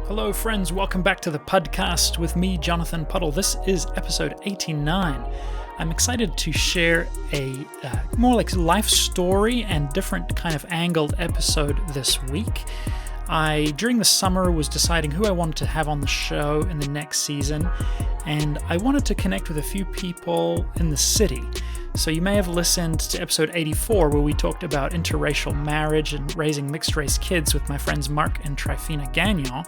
Hello, friends. Welcome back to the Puddcast with me, Jonathan Puddle. This is episode 89. I'm excited to share a more like life story and different kind of angled episode this week. During the summer, was deciding who I wanted to have on the show in the next season, and I wanted to connect with a few people in the city. So you may have listened to episode 84 where we talked about interracial marriage and raising mixed-race kids with my friends Mark and Trifina Gagnon.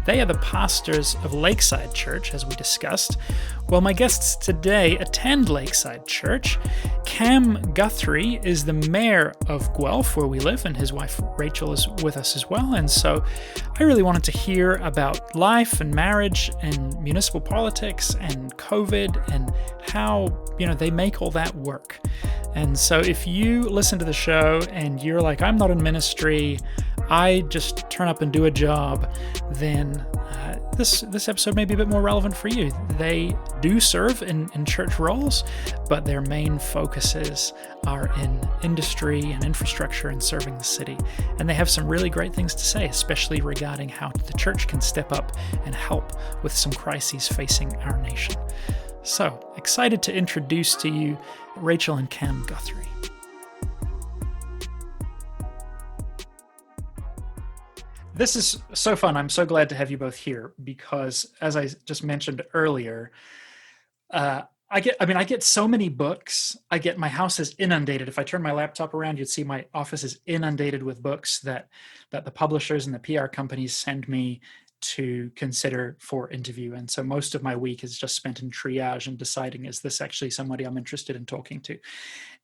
They are the pastors of Lakeside Church, as we discussed. Well, my guests today attend Lakeside Church. Cam Guthrie is the mayor of Guelph, where we live, and his wife Rachel is with us as well. And so I really wanted to hear about life and marriage and municipal politics and COVID and how, they make all that work. And so if you listen to the show and you're like, I'm not in ministry, I just turn up and do a job, then this episode may be a bit more relevant for you. They do serve in church roles, but their main focuses are in industry and infrastructure and serving the city. And they have some really great things to say, especially regarding how the church can step up and help with some crises facing our nation. So, excited to introduce to you Rachel and Cam Guthrie. This is so fun. I'm so glad to have you both here because, as I just mentioned earlier, I get so many books. My house is inundated. If I turn my laptop around, you'd see my office is inundated with books that the publishers and the PR companies send me to consider for interview. And so most of my week is just spent in triage and deciding, is this actually somebody I'm interested in talking to?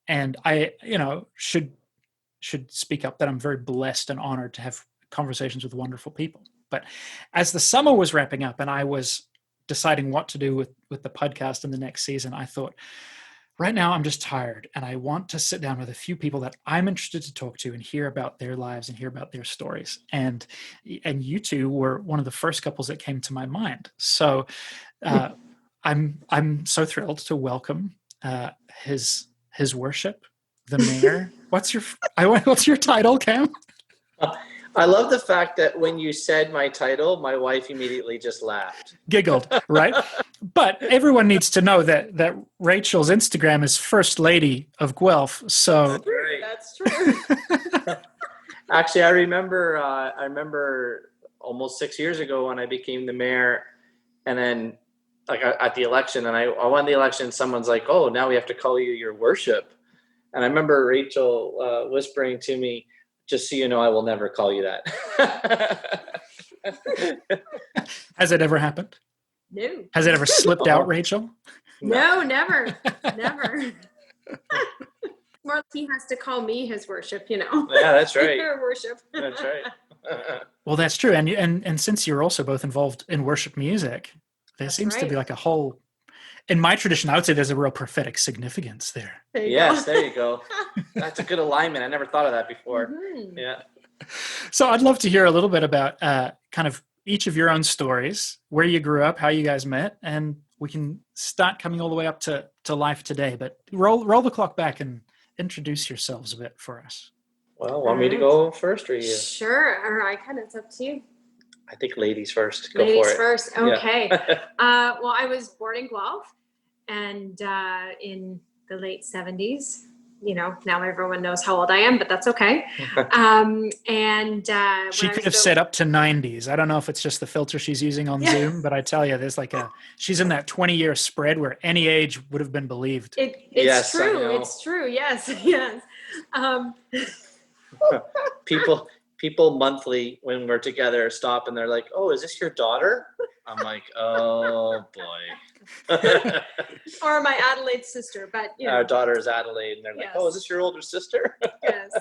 And I, should speak up that I'm very blessed and honored to have conversations with wonderful people. But as the summer was wrapping up and I was deciding what to do with the podcast in the next season, I thought, right now I'm just tired and I want to sit down with a few people that I'm interested to talk to and hear about their lives and hear about their stories. And you two were one of the first couples that came to my mind. So I'm so thrilled to welcome his worship, the mayor. What's your title, Cam? I love the fact that when you said my title, my wife immediately just laughed. Giggled, right? But everyone needs to know that Rachel's Instagram is First Lady of Guelph. So That's true. Actually, I remember almost 6 years ago when I became the mayor, and then like at the election, and I won the election. Someone's like, "Oh, now we have to call you your worship," and I remember Rachel whispering to me, "Just so you know, I will never call you that." Has it ever happened? No. Has it ever slipped out, Rachel? No, never. Never. More, he has to call me his worship, Yeah, that's right. Your worship. That's right. Well, that's true. And since you're also both involved in worship music, there seems to be like a whole, in my tradition, I would say there's a real prophetic significance there. There you go. That's a good alignment. I never thought of that before. Mm-hmm. Yeah. So I'd love to hear a little bit about kind of each of your own stories, where you grew up, how you guys met, and we can start coming all the way up to life today. But roll the clock back and introduce yourselves a bit for us. Well, want me to go first or you? Sure. All right. Kind of, it's up to you. I think ladies first. Go Ladies for it. first. Okay. Yeah. Well, I was born in Guelph, and in the late 70s. Now everyone knows how old I am, but that's okay. She could have said up to 90s. I don't know if it's just the filter she's using on Zoom, but I tell you, there's she's in that 20-year spread where any age would have been believed. It's true. It's true. Yes. Yes. People monthly when we're together stop and they're like, "Oh, is this your daughter?" I'm like, "Oh boy." Or my Adelaide sister, but our daughter is Adelaide, and they're like, "Oh, is this your older sister?" Yes,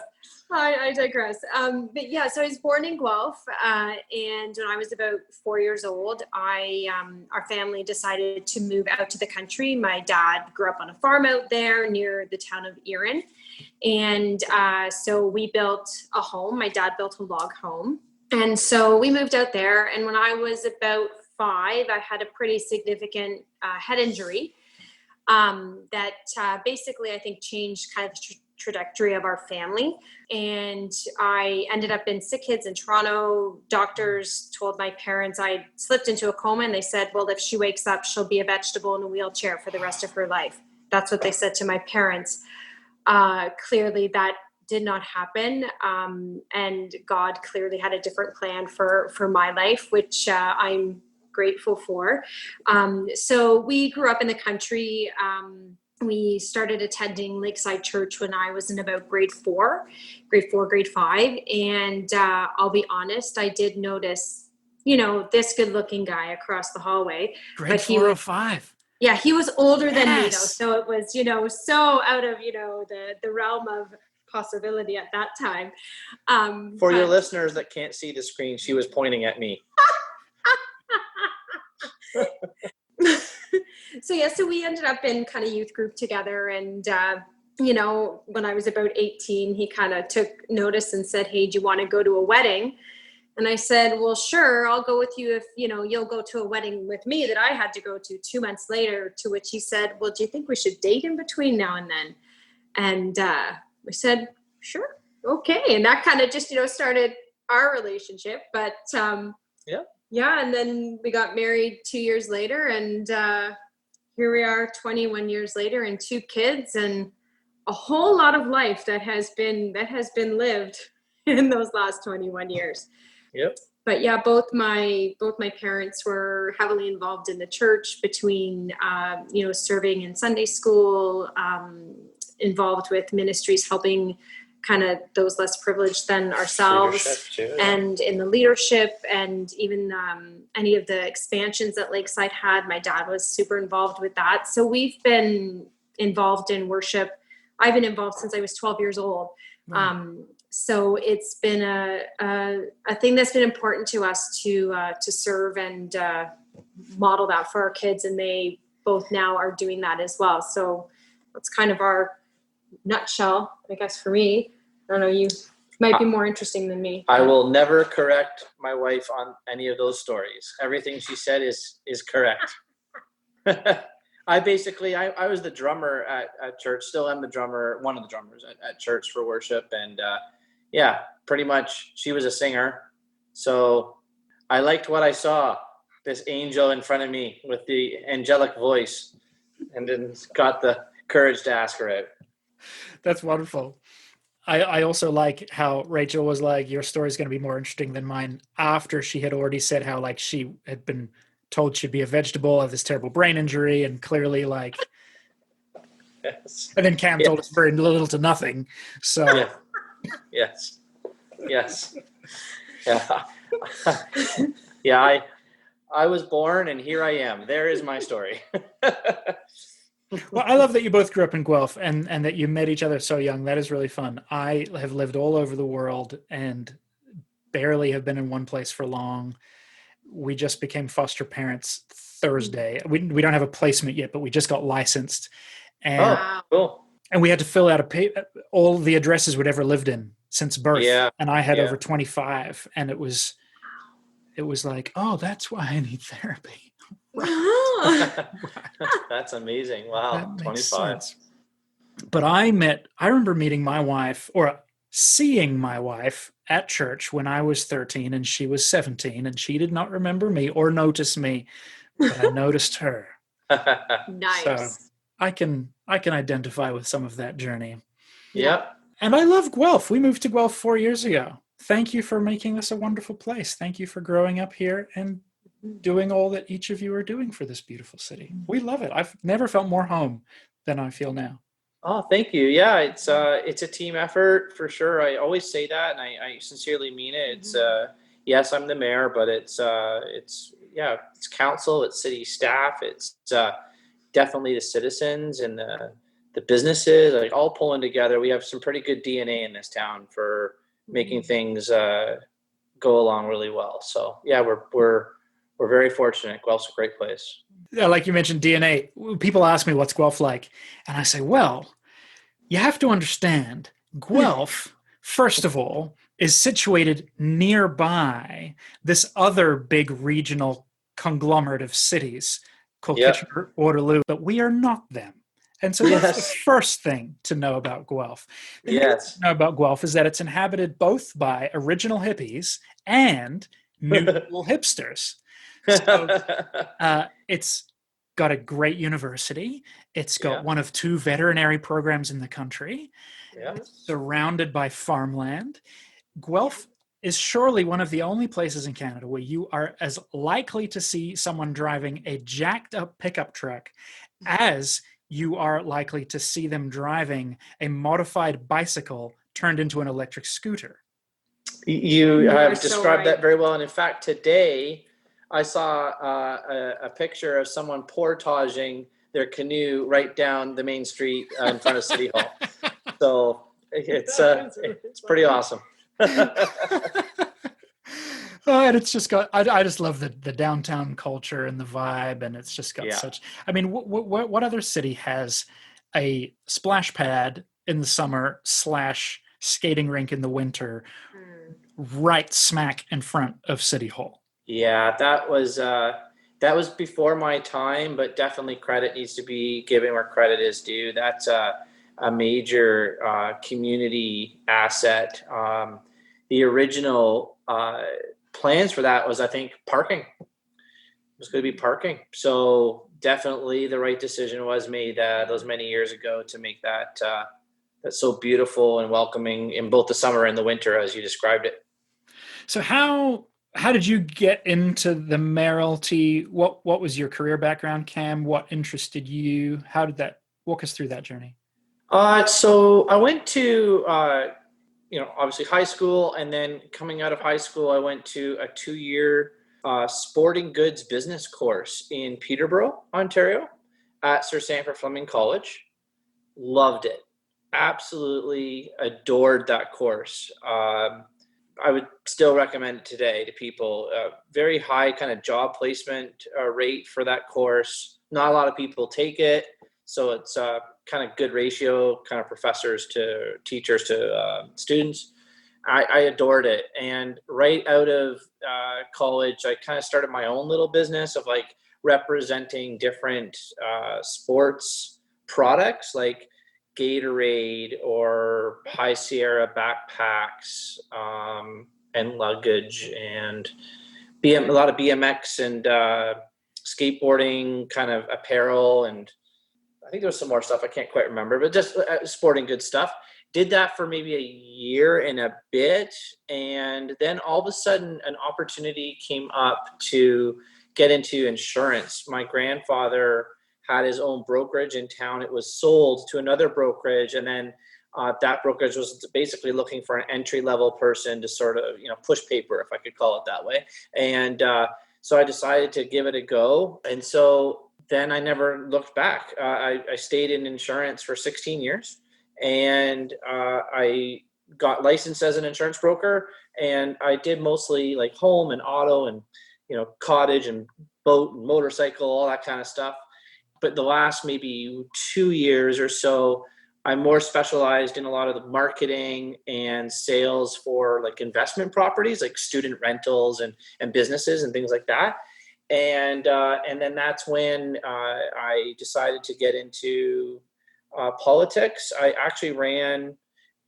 I digress. But yeah, so I was born in Guelph, and when I was about 4 years old, our family decided to move out to the country. My dad grew up on a farm out there near the town of Erin, and so we built a home. My dad built a log home, and so we moved out there. And when I was about 5, I had a pretty significant head injury that basically, I think, changed kind of trajectory of our family. And I ended up in sick kids in Toronto. Doctors told my parents I slipped into a coma, and they said, well, if she wakes up, she'll be a vegetable in a wheelchair for the rest of her life. That's what they said to my parents. Clearly that did not happen. And God clearly had a different plan for my life, which I'm grateful for. So we grew up in the country. We started attending Lakeside Church when I was in about grade 4, grade 5. And I'll be honest, I did notice, this good looking guy across the hallway. Grade 4 or 5. Yeah, he was older than me though. Yes. So it was, so out of, the realm of possibility at that time. For your listeners that can't see the screen, she was pointing at me. So we ended up in kind of youth group together. And, when I was about 18, he kind of took notice and said, hey, do you want to go to a wedding? And I said, well, sure, I'll go with you if, you'll go to a wedding with me that I had to go to 2 months later, to which he said, well, do you think we should date in between now and then? And we said, sure, okay. And that kind of just, started our relationship. But yeah, and then we got married 2 years later, and here we are 21 years later, and 2 kids, and a whole lot of life that has been lived in those last 21 years. Yep. But yeah, both my parents were heavily involved in the church, between serving in Sunday school, involved with ministries helping kind of those less privileged than ourselves, too, yeah. And in the leadership, and even any of the expansions that Lakeside had. My dad was super involved with that. So we've been involved in worship. I've been involved since I was 12 years old. So it's been a thing that's been important to us to serve and model that for our kids, and they both now are doing that as well. So that's kind of our nutshell, I guess, for me. I don't know, you might be more interesting than me. I will never correct my wife on any of those stories. Everything she said is correct. I was the drummer at church, still am the drummer, one of the drummers at church for worship. And pretty much she was a singer. So I liked what I saw, this angel in front of me with the angelic voice, and then got the courage to ask her out. That's wonderful. I also like how Rachel was like, your story is going to be more interesting than mine, after she had already said how like she had been told she'd be a vegetable, of this terrible brain injury, and clearly like, yes. And then Cam told us very little to nothing. So yes. Yeah. I was born, and here I am. There is my story. Well, I love that you both grew up in Guelph, and that you met each other so young. That is really fun. I have lived all over the world and barely have been in one place for long. We just became foster parents Thursday. We don't have a placement yet, but we just got licensed. And, cool. And we had to fill out all the addresses we'd ever lived in since birth. Yeah. And I had over 25, and it was like, oh, that's why I need therapy. That's amazing. Wow. 25. But I remember meeting my wife, or seeing my wife, at church when I was 13 and she was 17, and she did not remember me or notice me, but I noticed her. Nice. So I can identify with some of that journey. Yep. And I love Guelph. We moved to Guelph 4 years ago. Thank you for making this a wonderful place. Thank you for growing up here and doing all that each of you are doing for this beautiful city. We love it. I've never felt more home than I feel now. Oh, thank you. Yeah, it's a team effort for sure. I always say that, and I sincerely mean it. It's yes, I'm the mayor, but it's council, it's city staff, it's definitely the citizens and the businesses, like all pulling together. We have some pretty good DNA in this town for making things go along really well. So yeah, we're very fortunate. Guelph's a great place. Yeah, like you mentioned DNA. People ask me what's Guelph like, and I say, well, you have to understand, Guelph, first of all, is situated nearby this other big regional conglomerate of cities called Kitchener, Waterloo, but we are not them. And so that's the Yes. first thing to know about Guelph. The next thing Yes. to know about Guelph is that it's inhabited both by original hippies and new school hipsters. So it's got a great university. It's got Yeah. one of two veterinary programs in the country. Yeah. It's surrounded by farmland. Guelph is surely one of the only places in Canada where you are as likely to see someone driving a jacked up pickup truck as you are likely to see them driving a modified bicycle turned into an electric scooter. You You are have so described right. that very well. And in fact, today I saw a picture of someone portaging their canoe right down the main street in front of City Hall. So it's pretty awesome. And it's just got, I just love the downtown culture and the vibe, and it's just got Yeah. such, I mean, what other city has a splash pad in the summer / skating rink in the winter right smack in front of City Hall? Yeah, that was before my time, but definitely credit needs to be given where credit is due. That's a major community asset. The original plans for that was, I think, parking. It was going to be parking. So definitely the right decision was made those many years ago to make that that's so beautiful and welcoming in both the summer and the winter, as you described it. So how did you get into the Mayoralty? What was your career background, Cam? What interested you? How did that walk us through that journey? So I went to obviously high school, and then coming out of high school, I went to a 2-year sporting goods business course in Peterborough, Ontario, at Sir Sandford Fleming College. Loved it. Absolutely adored that course. I would still recommend it today to people. Very high kind of job placement rate for that course. Not a lot of people take it, so it's kind of good ratio, kind of professors to teachers to students. I adored it, and right out of college, I kind of started my own little business of like representing different sports products, like Gatorade or High Sierra backpacks and luggage, and a lot of BMX and skateboarding kind of apparel, and I think there was some more stuff I can't quite remember, but just sporting good stuff. Did that for maybe a year and a bit, and then all of a sudden an opportunity came up to get into insurance. My grandfather had his own brokerage in town. It was sold to another brokerage, and then that brokerage was basically looking for an entry-level person to sort of, push paper, if I could call it that way. And so I decided to give it a go. And so then I never looked back. I stayed in insurance for 16 years, and I got licensed as an insurance broker, and I did mostly like home and auto and, cottage and boat and motorcycle, all that kind of stuff. But the last maybe 2 years or so, I'm more specialized in a lot of the marketing and sales for like investment properties, like student rentals and businesses and things like that. And then that's when I decided to get into politics. I actually ran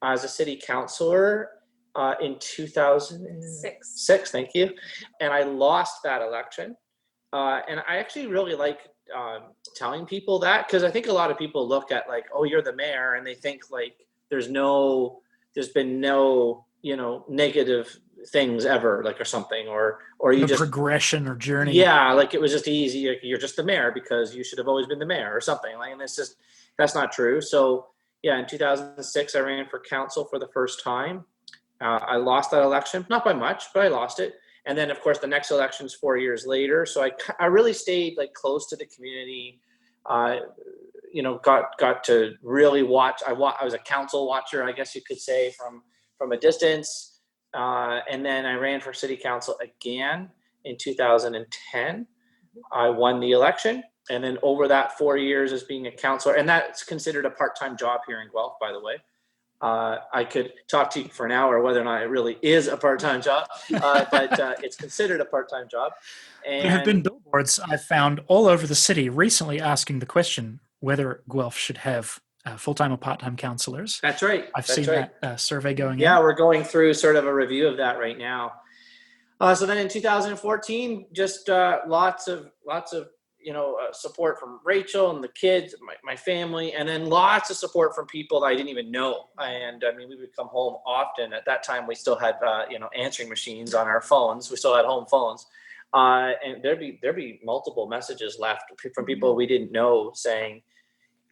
as a city councilor in 2006. Thank you. And I lost that election. And I actually really like telling people that, because I think a lot of people look at like, oh, you're the mayor, and they think like there's been no negative things ever, like, or something, or you No just progression or journey. Yeah, like it was just easy. Like, you're just the mayor because you should have always been the mayor or something. Like, and that's not true. So yeah, in 2006, I ran for council for the first time. I lost that election, not by much, but I lost it. And then, of course, the next election's 4 years later. So I really stayed like close to the community. Got to really watch. I was a council watcher, I guess you could say, from a distance. And then I ran for city council again in 2010. I won the election. And then over that 4 years as being a councilor, and that's considered a part-time job here in Guelph, by the way. I could talk to you for an hour whether or not it really is a part-time job, but it's considered a part-time job. And There have been billboards I've found all over the city recently asking the question, whether Guelph should have full-time or part-time counselors. That's right. I've seen that survey going in. Yeah, we're going through sort of a review of that right now. So then in 2014, just lots of support from Rachel and the kids, my family, and then lots of support from people that I didn't even know. And I mean, we would come home often. At that time, we still had answering machines on our phones. We still had home phones, and there'd be multiple messages left from people we didn't know saying,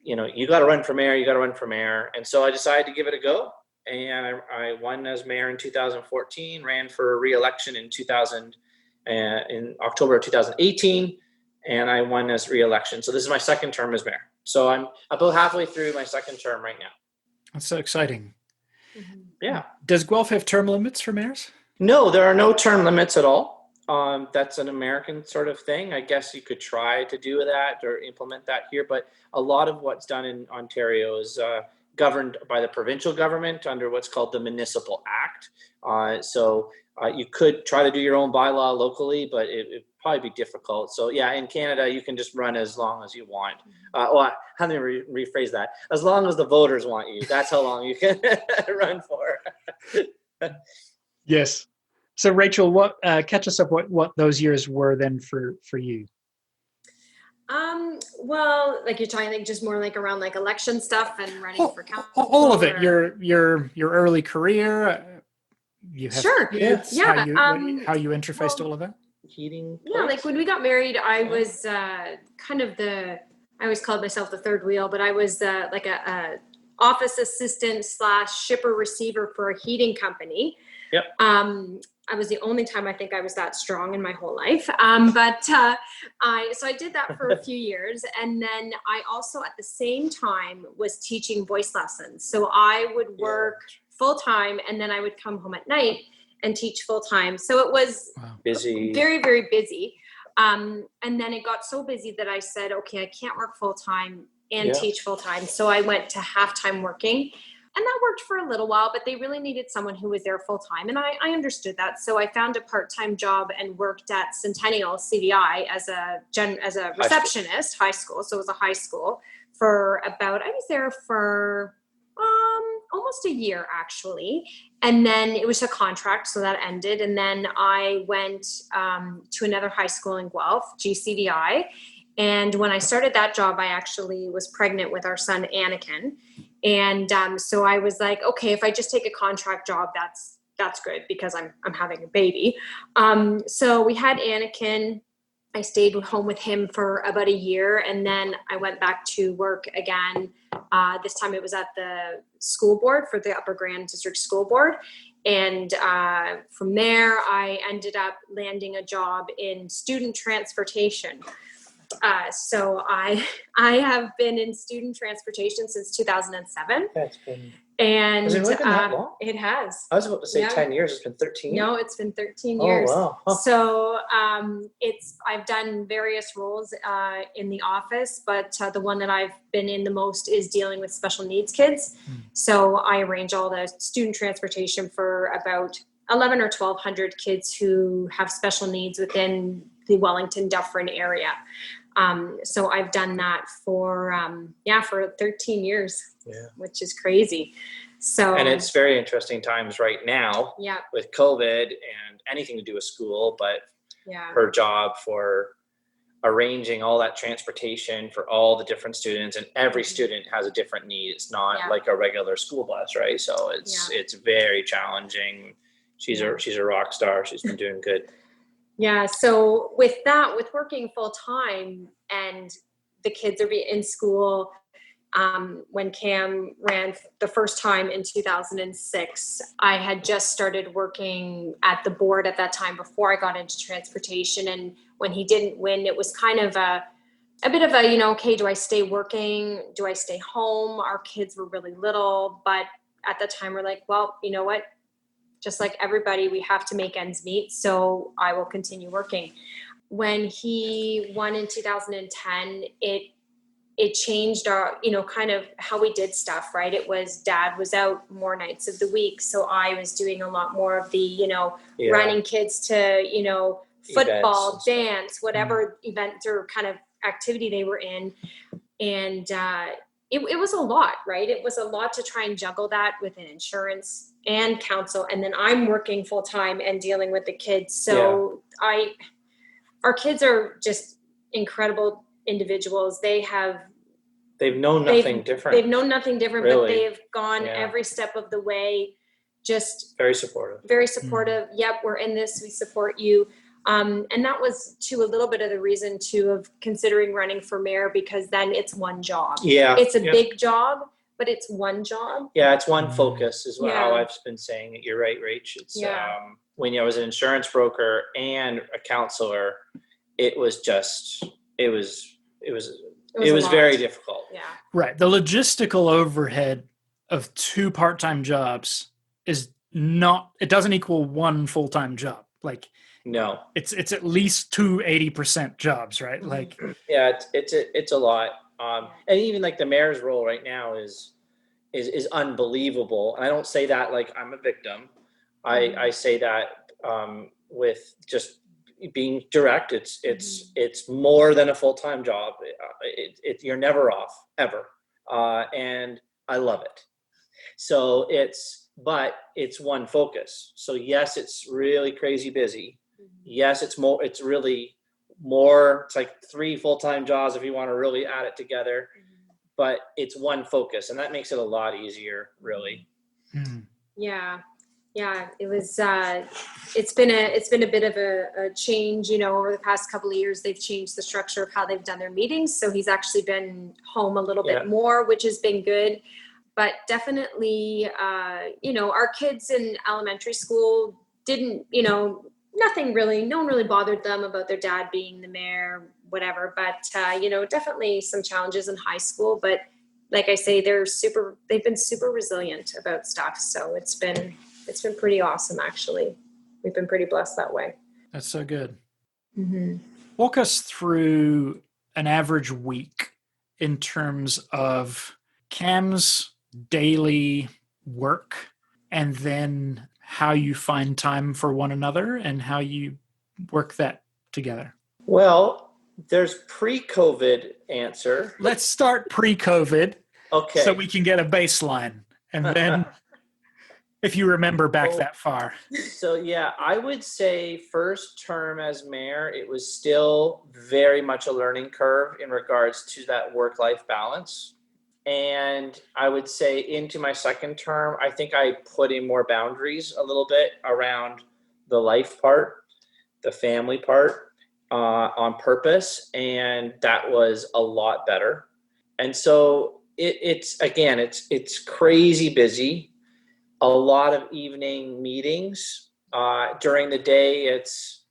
you got to run for mayor. You got to run for mayor. And so I decided to give it a go. And I won as mayor in 2014, ran for re-election in October of 2018, and I won as re-election. So this is my second term as mayor. So I'm about halfway through my second term right now. That's so exciting. Mm-hmm. Yeah. Does Guelph have term limits for mayors? No, there are no term limits at all. That's an American sort of thing. I guess you could try to do that or implement that here, but a lot of what's done in Ontario is governed by the provincial government under what's called the Municipal Act. So you could try to do your own bylaw locally, but it'd probably be difficult. So yeah, in Canada, you can just run as long as you want. Let me rephrase that. As long as the voters want you, that's how long you can run for. Yes. So Rachel, what catch us up what those years were then for you? Well, like you're talking like just more like around like election stuff and running for council. All of it. Your early career. You have sure. kids, Yeah. How you interfaced all of that? Heating. Yeah, like when we got married, I was kind of I always called myself the third wheel, but I was like a office assistant / shipper receiver for a heating company. Yep. I was the only time I think I was that strong in my whole life. So I did that for a few years. And then I also at the same time was teaching voice lessons. So I would work full time and then I would come home at night and teach full time. So it was busy, very, very busy. And then it got so busy that I said, okay, I can't work full time and teach full time. So I went to half-time working. And that worked for a little while, but they really needed someone who was there full time. And I understood that. So I found a part-time job and worked at Centennial CVI as a receptionist, high school. So it was a high school for I was there for almost a year actually. And then it was a contract. So that ended. And then I went to another high school in Guelph, GCVI. And when I started that job, I actually was pregnant with our son, Anakin. And so I was like, okay, if I just take a contract job, that's good because I'm having a baby. So we had Anakin. I stayed home with him for about a year. And then I went back to work again. This time it was at the school board for the Upper Grand District School Board. And from there, I ended up landing a job in student transportation. So I have been in student transportation since 2007. That's been. And has it really been that long? It has. I was about to say 10 years. It's been 13. No, it's been 13 years. Oh, wow. Huh. So I've done various roles in the office, but the one that I've been in the most is dealing with special needs kids. So I arrange all the student transportation for about 11 or 1,200 kids who have special needs within the Wellington-Dufferin area. So I've done that for 13 years, which is crazy. So, and it's very interesting times right now with COVID and anything to do with school, but her job for arranging all that transportation for all the different students, and every student has a different need. It's not like a regular school bus, right? So it's very challenging. She's a rock star. She's been doing good. Yeah. So with working full time and the kids are in school, when Cam ran the first time in 2006, I had just started working at the board at that time before I got into transportation. And when he didn't win, it was kind of a bit of a, okay, do I stay working? Do I stay home? Our kids were really little, but at the time we're like, well, you know what? Just like everybody, we have to make ends meet. So I will continue working. When he won in 2010, it changed our, kind of how we did stuff, right? It was Dad was out more nights of the week. So I was doing a lot more of the, running kids to, football, dance, whatever event or kind of activity they were in. And it was a lot, right? It was a lot to try and juggle that with an insurance and counsel. And then I'm working full time and dealing with the kids. So our kids are just incredible individuals. They've known nothing different. They've known nothing different, really. But they have gone every step of the way. Just very supportive. Mm-hmm. Yep, we're in this. We support you. And that was a little bit of the reason of considering running for mayor, because then it's one job. Yeah, it's a big job, but it's one job. Yeah, it's one focus is how I've been saying it. You're right, Rach. It's when I was an insurance broker and a counselor, it was very difficult. Yeah. Right. The logistical overhead of 2 part-time jobs it doesn't equal 1 full-time job. Like, no, it's at least 2 80% jobs, right? Like, yeah, it's a lot. And even like the mayor's role right now is unbelievable. And I don't say that like I'm a victim. I say that with just being direct. It's more than a full-time job. You're never off ever, and I love it. So but it's one focus. So yes, it's really crazy busy. Yes, it's really more. It's like 3 full-time jobs if you want to really add it together. But it's one focus, and that makes it a lot easier, really. Yeah. It was. It's been a bit of a change. Over the past couple of years, they've changed the structure of how they've done their meetings. So he's actually been home a little bit more, which has been good. But definitely, our kids in elementary school didn't, nothing really, no one really bothered them about their dad being the mayor, whatever. But, definitely some challenges in high school. But like I say, they've been super resilient about stuff. So it's been pretty awesome, actually. We've been pretty blessed that way. That's so good. Mm-hmm. Walk us through an average week in terms of Cam's daily work, and then how you find time for one another and how you work that together. Well, there's pre-COVID answer. Let's start pre-COVID. Okay. So we can get a baseline. And then if you remember back that far. So yeah, I would say first term as mayor, it was still very much a learning curve in regards to that work-life balance. And I would say into my second term, I think I put in more boundaries a little bit around the life part, the family part, on purpose. And that was a lot better. And so it's crazy busy, a lot of evening meetings. During the day, it's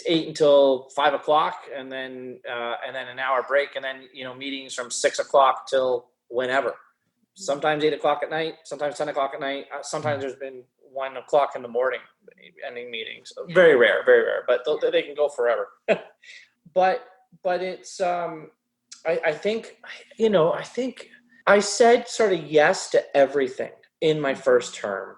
8 until 5 o'clock, and then an hour break, and then meetings from 6 o'clock till whenever. Sometimes 8 o'clock at night, sometimes 10 o'clock at night. Sometimes there's been 1 o'clock in the morning ending meetings. Very rare, but they can go forever. but it's I think I said sort of yes to everything in my first term.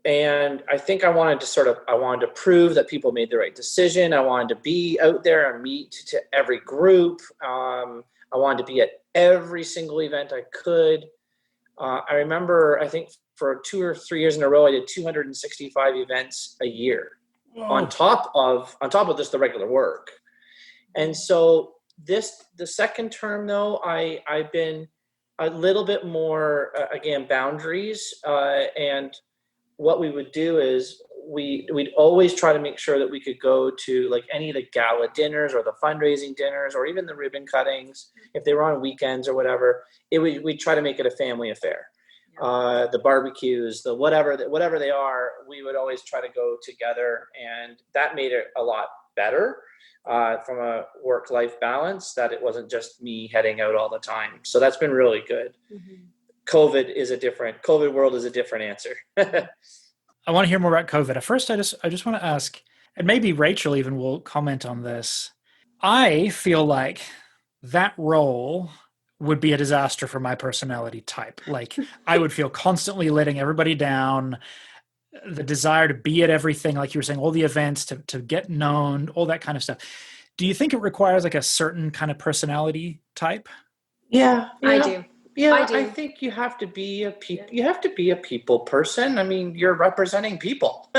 And I think I wanted to prove that people made the right decision. I wanted to be out there and meet to every group. I wanted to be at every single event I could. I remember, I think for 2 or 3 years in a row, I did 265 events a year. Whoa. on top of just the regular work. And so the second term though, I've been a little bit more, again, boundaries, and what we would do is we'd always try to make sure that we could go to like any of the gala dinners or the fundraising dinners or even the ribbon cuttings, if they were on weekends or whatever. We'd try to make it a family affair. The barbecues, the whatever they are, we would always try to go together, and that made it a lot better from a work-life balance, that it wasn't just me heading out all the time. So that's been really good. Mm-hmm. COVID world is a different answer. I want to hear more about COVID. At first, I just want to ask, and maybe Rachel even will comment on this. I feel like that role would be a disaster for my personality type. Like I would feel constantly letting everybody down, the desire to be at everything, like you were saying, all the events, to get known, all that kind of stuff. Do you think it requires like a certain kind of personality type Yeah, I do. Yeah, I do. I think you have to be you have to be a people person. I mean, you're representing people.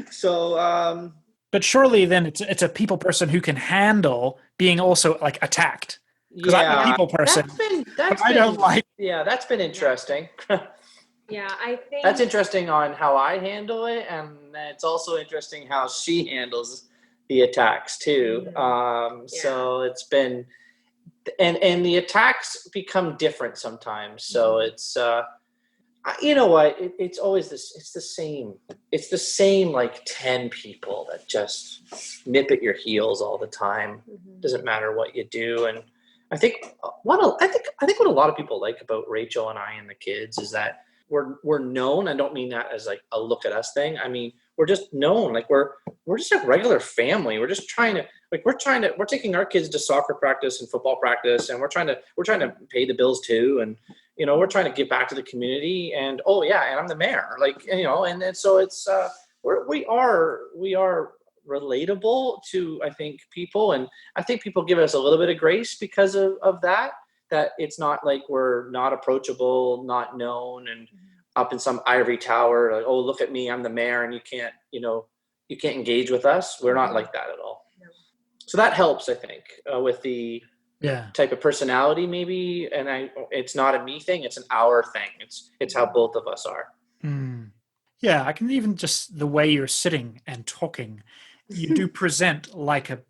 So, But surely then it's a people person who can handle being also like attacked. Because I'm a yeah, people person, but I don't like. that's been interesting. Yeah, I think That's interesting on how I handle it, and it's also interesting how she handles the attacks too. So it's been, and the attacks become different sometimes. So it's you know what? It's always this. It's the same. It's the same like 10 people that just nip at your heels all the time. Doesn't matter what you do. And I think I think what a lot of people like about Rachel and I and the kids is that we're known. I don't mean that as like a look at us thing. I mean we're just known. Like we're just a regular family. We're just trying to we're taking our kids to soccer practice and football practice, and we're trying to pay the bills too. And we're trying to give back to the community, and and I'm the mayor, like, and then so it's we are relatable to, I think, people, and I think people give us a little bit of grace because of that it's not like we're not approachable, not known, and up in some ivory tower, like, oh, look at me, I'm the mayor, and you can't engage with us. We're not like that at all. No. So that helps, I think, with the type of personality, maybe. And it's not a me thing, it's an our thing. It's how both of us are. Yeah, I can even just the way you're sitting and talking, you do present like a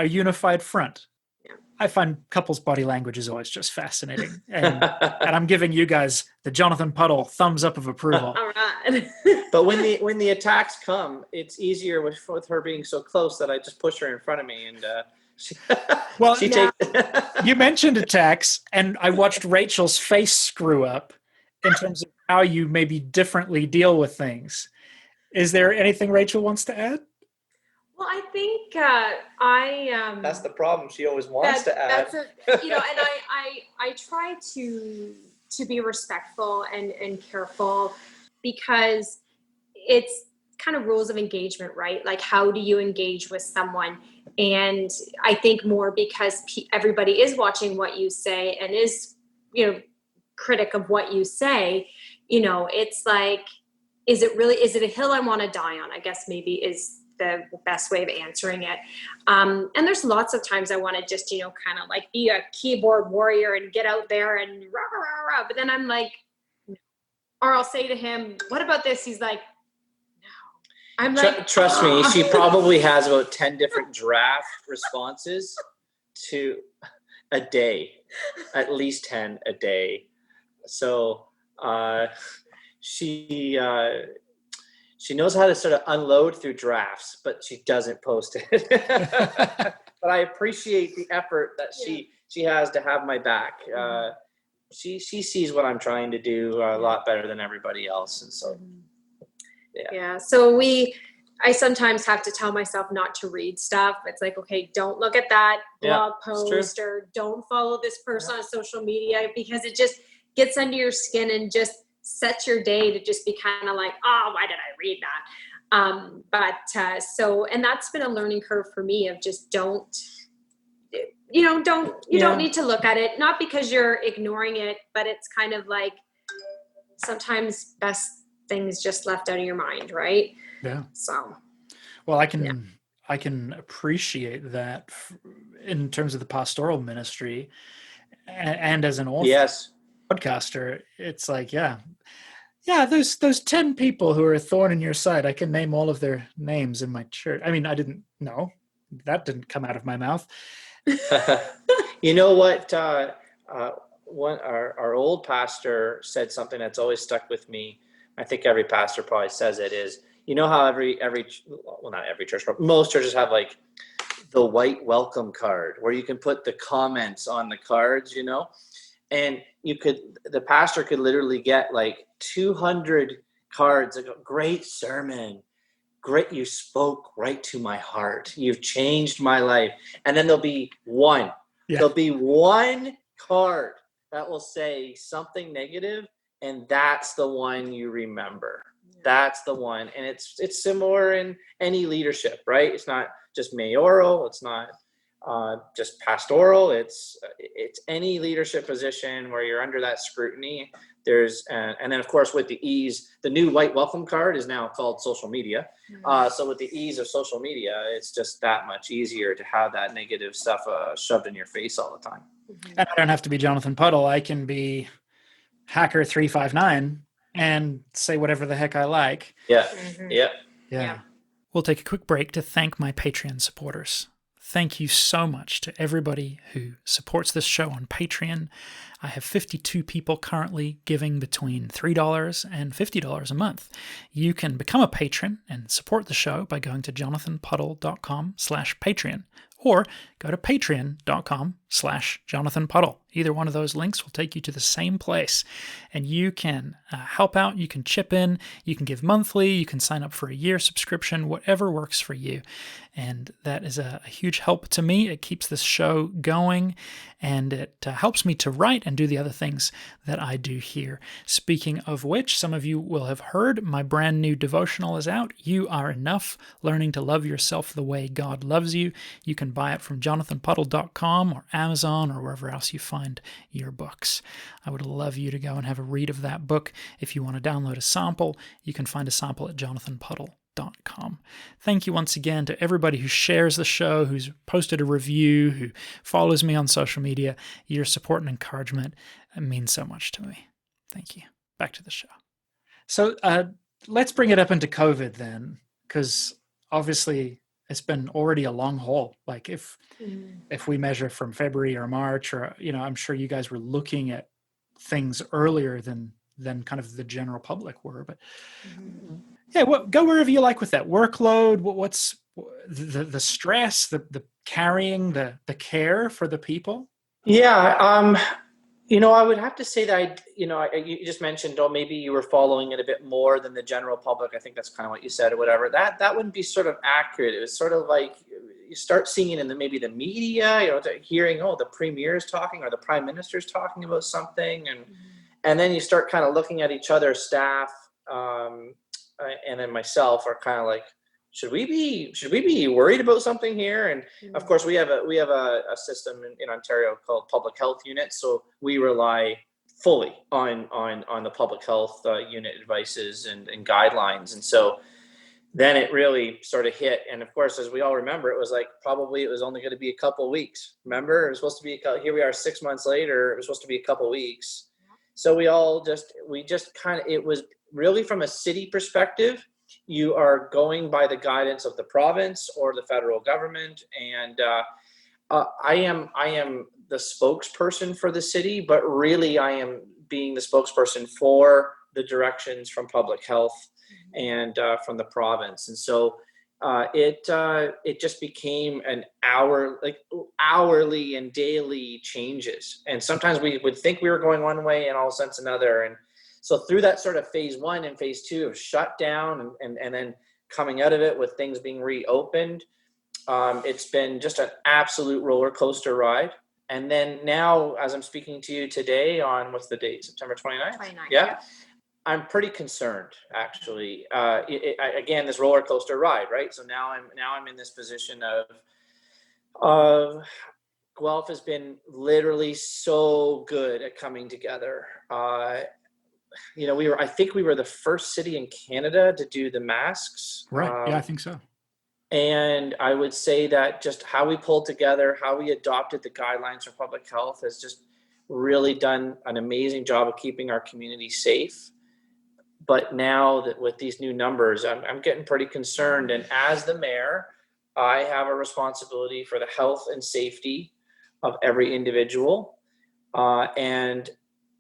unified front. Yeah. I find couples' body language is always just fascinating, and I'm giving you guys the Jonathan Puddle thumbs up of approval. All right. But when the attacks come, it's easier with her being so close that I just push her in front of me and. You mentioned attacks, and I watched Rachel's face screw up in terms of how you maybe differently deal with things. Is there anything Rachel wants to add? Well, I think that's the problem. She always wants to add. And I try to be respectful and careful, because it's kind of rules of engagement, right? Like, how do you engage with someone? And I think more because everybody is watching what you say and is, critic of what you say, it's like, is it a hill I want to die on? I guess maybe is the best way of answering it. And there's lots of times I want to just, kind of like be a keyboard warrior and get out there and rah, rah, rah, rah. But then I'm like, or I'll say to him, what about this? He's like, I'm like, trust me, she probably has about 10 different draft responses to a day, at least 10 a day. So she knows how to sort of unload through drafts, but she doesn't post it. But I appreciate the effort that she has to have my back. She sees what I'm trying to do a lot better than everybody else, and so. Yeah. So I sometimes have to tell myself not to read stuff. It's like, okay, don't look at that blog post, or don't follow this person on social media, because it just gets under your skin and just sets your day to just be kind of like, oh, why did I read that? And that's been a learning curve for me of just don't need to look at it, not because you're ignoring it, but it's kind of like sometimes best things just left out of your mind, right? Yeah. So, well, I can appreciate that in terms of the pastoral ministry, and as an author, podcaster. It's like, those 10 people who are a thorn in your side. I can name all of their names in my church. I mean, I didn't know that didn't come out of my mouth. You know what? Our old pastor said something that's always stuck with me. I think every pastor probably says it, is, how not every church, but most churches have like the white welcome card where you can put the comments on the cards, and the pastor could literally get like 200 cards like, great sermon, great, you spoke right to my heart, you've changed my life. And then there'll be one card that will say something negative, and that's the one you remember. That's the one. And it's similar in any leadership, right? It's not just mayoral. It's not just pastoral. It's any leadership position where you're under that scrutiny. And then of course with the ease, the new white welcome card is now called social media. So with the ease of social media, it's just that much easier to have that negative stuff shoved in your face all the time. And I don't have to be Jonathan Puddle. I can be Hacker 359 and say whatever the heck I like. Yeah. Yeah. We'll take a quick break to thank my Patreon supporters. Thank you so much to everybody who supports this show on Patreon. I have 52 people currently giving between $3 and $50 a month. You can become a patron and support the show by going to jonathanpuddle.com/Patreon or go to patreon.com/JonathanPuddle. Either one of those links will take you to the same place, and you can help out, you can chip in, you can give monthly, you can sign up for a year subscription, whatever works for you. And that is a huge help to me. It keeps this show going, and it helps me to write and do the other things that I do here. Speaking of which, some of you will have heard my brand new devotional is out. You Are Enough, Learning to Love Yourself the Way God Loves You. You can buy it from jonathanpuddle.com or Amazon or wherever else you find your books. I would love you to go and have a read of that book. If you want to download a sample, you can find a sample at jonathanpuddle.com. Thank you once again to everybody who shares the show, who's posted a review, who follows me on social media. Your support and encouragement means so much to me. Thank you. Back to the show. So let's bring it up into COVID then, because obviously it's been already a long haul. Like if we measure from February or March, or, I'm sure you guys were looking at things earlier than kind of the general public were, but yeah, go wherever you like with that workload. What's the stress, the carrying, the care for the people? Yeah. I would have to say that you just mentioned, maybe you were following it a bit more than the general public. I think that's kind of what you said or whatever. That wouldn't be sort of accurate. It was sort of like you start seeing it in maybe the media, hearing, the premier is talking or the prime minister is talking about something. And then you start kind of looking at each other's staff, and then myself are kind of like, should we be worried about something here? And of course we have a system in Ontario called public health units. So we rely fully on the public health unit advices and guidelines. And so then it really sort of hit. And of course, as we all remember, it was like, probably it was only going to be a couple of weeks. Remember, it was supposed to be, here we are 6 months later, it was supposed to be a couple of weeks. So we just kind of, it was really from a city perspective, you are going by the guidance of the province or the federal government. And I am the spokesperson for the city, but really I am being the spokesperson for the directions from public health and from the province. And so it just became an hourly and daily changes. And sometimes we would think we were going one way and all of a sudden it's another. And so through that sort of phase 1 and phase 2 of shutdown and then coming out of it with things being reopened, it's been just an absolute roller coaster ride. And then now, as I'm speaking to you today on, what's the date? September 29th? 29th. Yeah. I'm pretty concerned, actually. Again, this roller coaster ride, right? So now I'm in this position of Guelph has been literally so good at coming together. I think we were the first city in Canada to do the masks. Right. Yeah, I think so. And I would say that just how we pulled together, how we adopted the guidelines for public health has just really done an amazing job of keeping our community safe. But now that with these new numbers, I'm getting pretty concerned. And as the mayor, I have a responsibility for the health and safety of every individual. And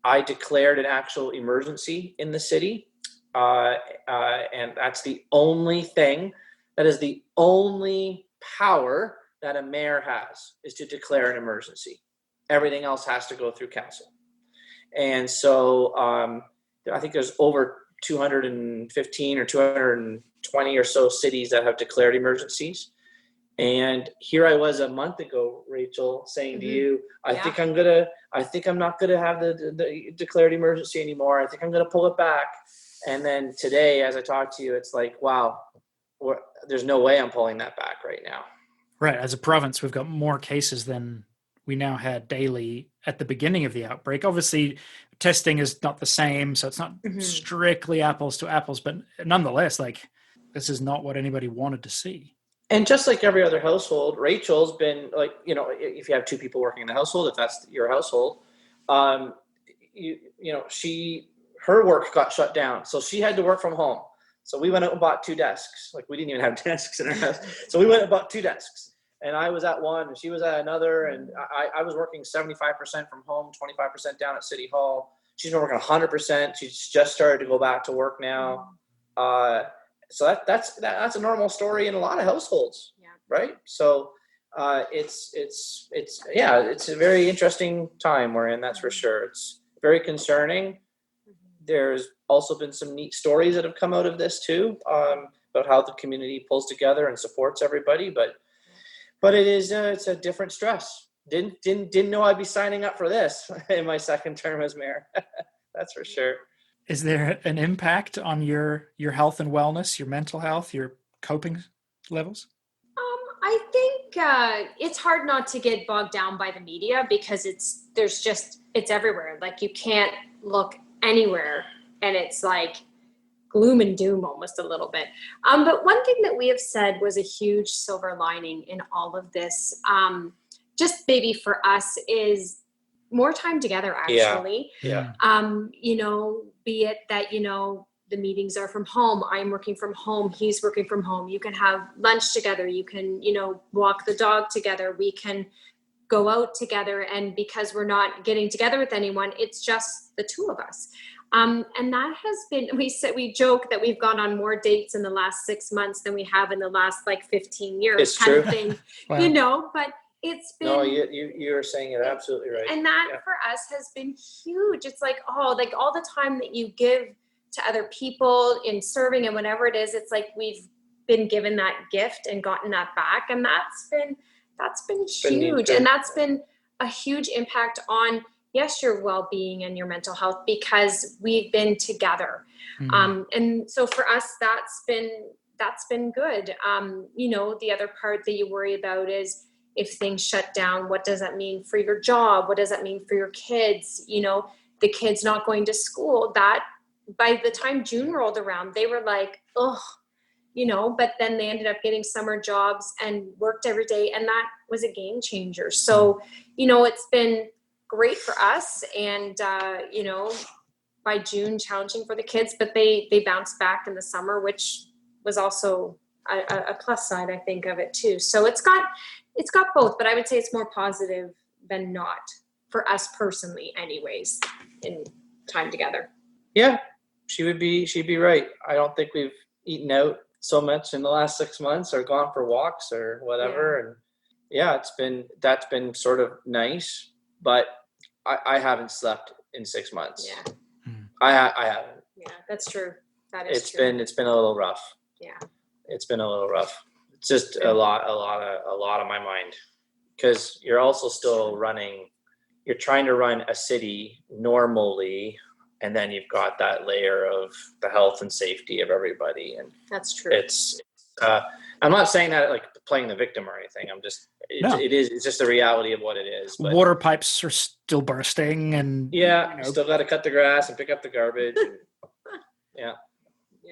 I declared an actual emergency in the city. And that's the only thing, that is the only power that a mayor has, is to declare an emergency. Everything else has to go through council. And so I think there's over 215 or 220 or so cities that have declared emergencies. And here I was a month ago, Rachel, saying to you, I think I'm not gonna have the declared emergency anymore. I think I'm gonna pull it back. And then today, as I talk to you, it's like, wow, there's no way I'm pulling that back right now. Right. As a province, we've got more cases than we now had daily at the beginning of the outbreak. Obviously, testing is not the same, so it's not strictly apples to apples, but nonetheless, like, this is not what anybody wanted to see. And just like every other household, Rachel's been like, if you have two people working in the household, if that's your household, her work got shut down. So she had to work from home. So we went out and bought 2 desks. Like, we didn't even have desks in our house. So we went and bought 2 desks. And I was at one and she was at another. And I was working 75% from home, 25% down at City Hall. She's been working 100%. She's just started to go back to work now. So that's a normal story in a lot of households, right? So it's a very interesting time we're in, that's for sure. It's very concerning. There's also been some neat stories that have come out of this too, about how the community pulls together and supports everybody. But it is it's a different stress. Didn't know I'd be signing up for this in my second term as mayor. That's for sure. Is there an impact on your health and wellness, your mental health, your coping levels? I think it's hard not to get bogged down by the media because it's everywhere. Like, you can't look anywhere and it's like gloom and doom almost a little bit. But one thing that we have said was a huge silver lining in all of this, just maybe for us, is more time together, actually. Yeah. Be it that, the meetings are from home. I'm working from home. He's working from home. You can have lunch together. You can, walk the dog together. We can go out together. And because we're not getting together with anyone, it's just the 2 of us. And that has been, we joke that we've gone on more dates in the last 6 months than we have in the last 15 years. It's true. Of thing, Wow. but it's been. No, you're saying it absolutely right. And that for us has been huge. It's like all the time that you give to other people in serving and whatever it is, it's like we've been given that gift and gotten that back. And that's been huge. And that's been a huge impact on, yes, your well-being and your mental health, because we've been together. And so for us, that's been good. The other part that you worry about is, if things shut down, what does that mean for your job? What does that mean for your kids? The kids not going to school. That by the time June rolled around, they were like, oh, but then they ended up getting summer jobs and worked every day. And that was a game changer. So, it's been great for us. And, by June, challenging for the kids, but they bounced back in the summer, which was also a plus side, I think, of it too. So it's got both, but I would say it's more positive than not for us personally, anyways, in time together. Yeah, she'd be right. I don't think we've eaten out so much in the last 6 months or gone for walks or whatever. Yeah. And that's been sort of nice, but I haven't slept in 6 months. Yeah. I haven't. Yeah, that's true. That is true. It's been a little rough. Yeah. It's been a little rough. It's just a lot on my mind, because you're also still you're trying to run a city normally, and then you've got that layer of the health and safety of everybody. And that's true. It's I'm not saying that like playing the victim or anything. It's just the reality of what it is. But water pipes are still bursting, and still got to cut the grass and pick up the garbage. Yeah.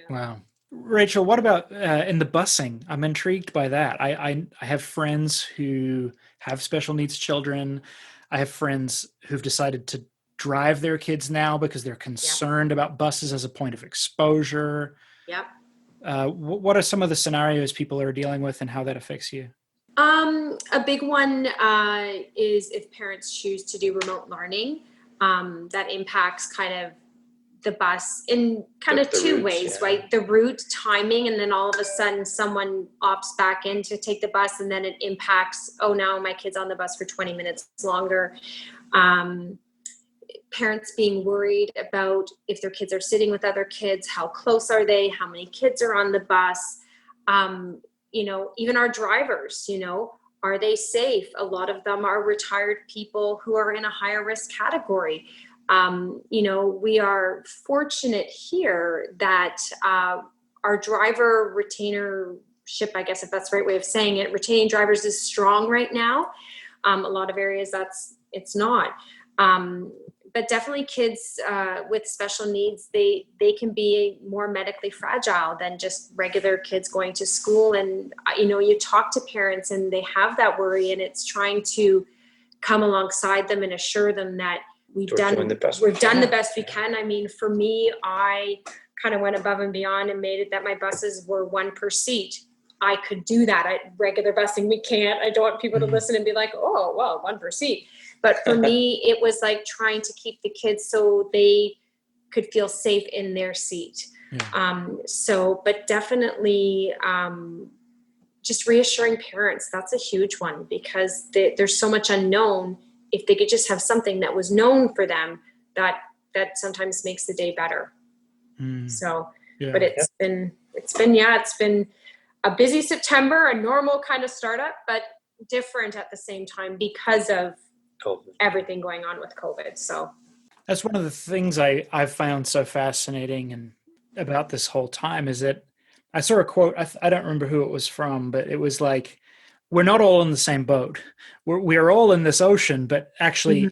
Wow. Rachel, what about in the busing? I'm intrigued by that. I have friends who have special needs children. I have friends who've decided to drive their kids now because they're concerned about buses as a point of exposure. Yep. What are some of the scenarios people are dealing with, and how that affects you? A big one is if parents choose to do remote learning. That impacts kind of the bus in kind of 2 ways, right? The route, timing, and then all of a sudden someone opts back in to take the bus, and then it impacts, now my kid's on the bus for 20 minutes longer. Parents being worried about if their kids are sitting with other kids, how close are they, how many kids are on the bus, even our drivers, are they safe? A lot of them are retired people who are in a higher risk category. We are fortunate here that our driver retainer I guess, if that's the right way of saying it. Retaining drivers is strong right now. A lot of areas it's not. But definitely kids with special needs, they can be more medically fragile than just regular kids going to school. And, you talk to parents and they have that worry, and it's trying to come alongside them and assure them that we've done the best we can. I mean, for me, I kind of went above and beyond and made it that my buses were 1 per seat. I could do that. Regular busing, we can't. I don't want people to listen and be like, oh, well, 1 per seat. But for me, it was like trying to keep the kids so they could feel safe in their seat. Yeah. But definitely just reassuring parents, that's a huge one, because there's so much unknown. If they could just have something that was known for them, that sometimes makes the day better. But it's been a busy September, a normal kind of startup, but different at the same time because of COVID. Everything going on with COVID. So that's one of the things I've found so fascinating and about this whole time is that I saw a quote. I don't remember who it was from, but it was like, we're not all in the same boat. We're all in this ocean, but actually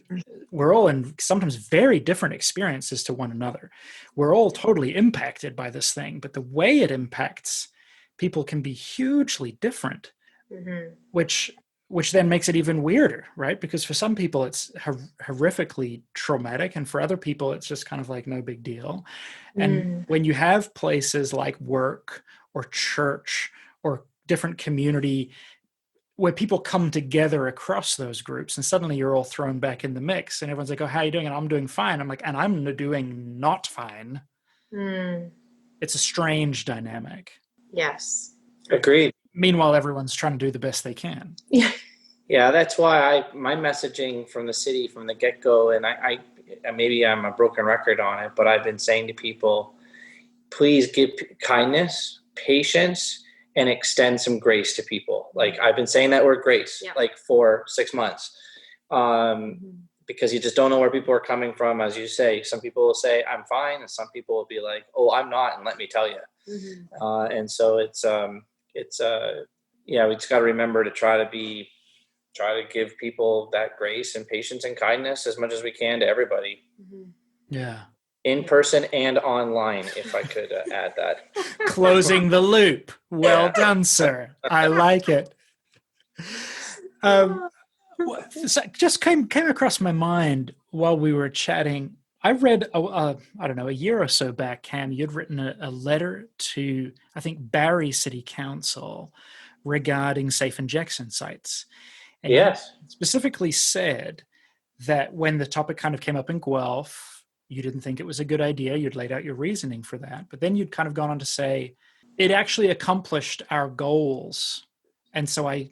we're all in sometimes very different experiences to one another. We're all totally impacted by this thing, but the way it impacts people can be hugely different, which then makes it even weirder, right? Because for some people it's horrifically traumatic, and for other people it's just kind of like no big deal. And when you have places like work or church or different community where people come together across those groups, and suddenly you're all thrown back in the mix, and everyone's like, oh, how are you doing? And I'm doing fine. I'm like, and I'm doing not fine. It's a strange dynamic. Yes. Agreed. Meanwhile, everyone's trying to do the best they can. Yeah, that's why my messaging from the city, from the get-go, and I maybe I'm a broken record on it, but I've been saying to people, please give kindness, patience, and extend some grace to people. Like, I've been saying that word grace, like for 6 months, because you just don't know where people are coming from. As you say, some people will say, I'm fine. And some people will be like, oh, I'm not. And let me tell you. And so we just got to remember to try to give people that grace and patience and kindness as much as we can to everybody. Yeah. In person and online, if I could add that. Closing the loop. Well done, sir. I like it. Just came across my mind while we were chatting. I read, I don't know, a year or so back, Cam, you'd written a letter to, I think, Barrie City Council regarding safe injection sites. And you specifically said that when the topic kind of came up in Guelph, you didn't think it was a good idea. You'd laid out your reasoning for that. But then you'd kind of gone on to say, it actually accomplished our goals. And so I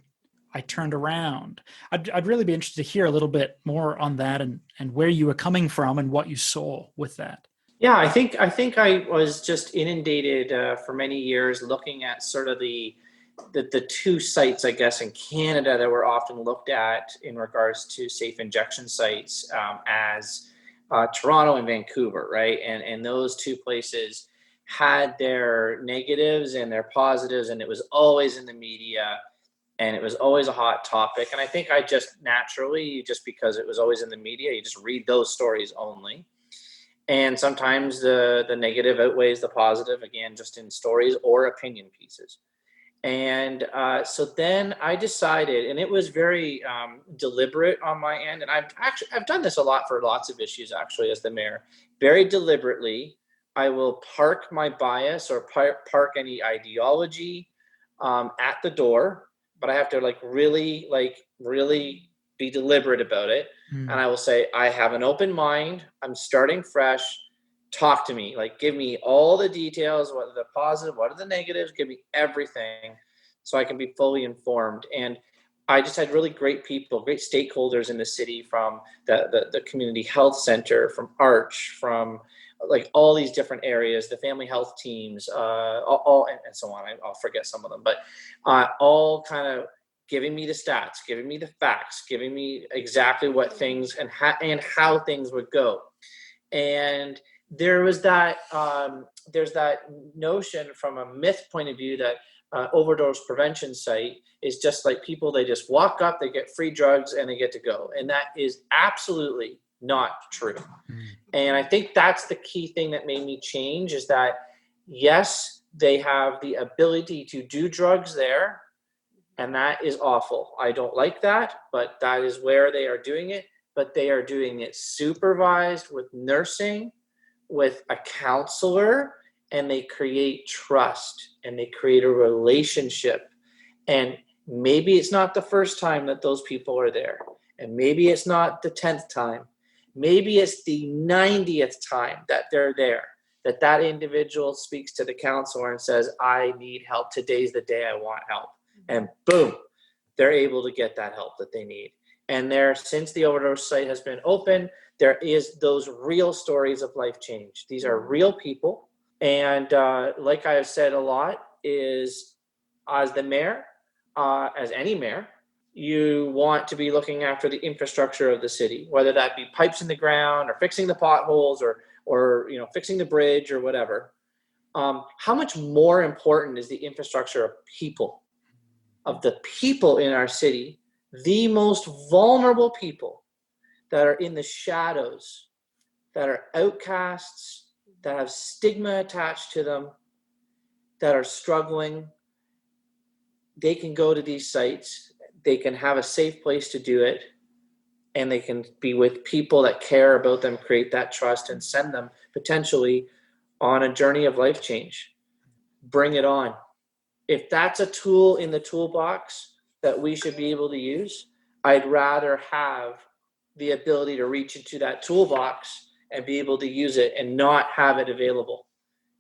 turned around. I'd really be interested to hear a little bit more on that and where you were coming from and what you saw with that. Yeah, I think I was just inundated for many years looking at sort of the two sites, I guess, in Canada that were often looked at in regards to safe injection sites as Toronto and Vancouver, right? And those two places had their negatives and their positives, and it was always in the media, and it was always a hot topic. And I think I just naturally, just because it was always in the media, you just read those stories only. And sometimes the negative outweighs the positive, again, just in stories or opinion pieces. And so then I decided, and it was very deliberate on my end. And I've done this a lot for lots of issues, actually, as the mayor. Very deliberately, I will park my bias or park any ideology at the door, but I have to really be deliberate about it. And I will say, I have an open mind. I'm starting fresh. Talk to me, give me all the details, what are the positive, what are the negatives, give me everything so I can be fully informed. And I just had really great people, great stakeholders in the city, from the community health center, from Arch, from all these different areas, the family health teams, all and so on. I'll forget some of them, but all kind of giving me the stats, giving me the facts, giving me exactly what things and how things would go. And there was that, there's that notion from a myth point of view that overdose prevention site is just like people, they just walk up, they get free drugs, and they get to go. And that is absolutely not true. And I think that's the key thing that made me change, is that, yes, they have the ability to do drugs there, and that is awful. I don't like that, but that is where they are doing it. But they are doing it supervised with nursing, with a counselor, and they create trust and they create a relationship. And maybe it's not the first time that those people are there. And maybe it's not the 10th time. Maybe it's the 90th time that they're there, that individual speaks to the counselor and says, I need help. Today's the day I want help. And boom, they're able to get that help that they need. And there, since the overdose site has been open, there is those real stories of life change. These are real people. And like I have said a lot, is as the mayor, as any mayor, you want to be looking after the infrastructure of the city, whether that be pipes in the ground or fixing the potholes or fixing the bridge or whatever. How much more important is the infrastructure of people, of the people in our city, the most vulnerable people that are in the shadows, that are outcasts, that have stigma attached to them, that are struggling. They can go to these sites, they can have a safe place to do it, and they can be with people that care about them, create that trust, and send them potentially on a journey of life change. Bring it on. If that's a tool in the toolbox that we should be able to use, I'd rather have the ability to reach into that toolbox and be able to use it and not have it available.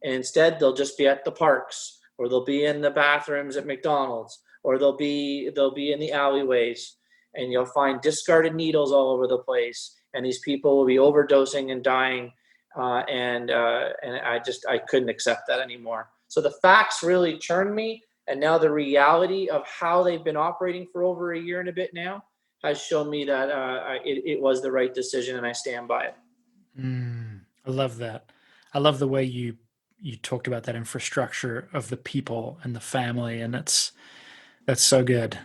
And instead, they'll just be at the parks, or they'll be in the bathrooms at McDonald's, or they'll be in the alleyways, and you'll find discarded needles all over the place. And these people will be overdosing and dying. And I couldn't accept that anymore. So the facts really churned me. And now the reality of how they've been operating for over a year and a bit now has shown me that it was the right decision, and I stand by it. I love that. I love the way you talked about that infrastructure of the people and the family, and that's so good.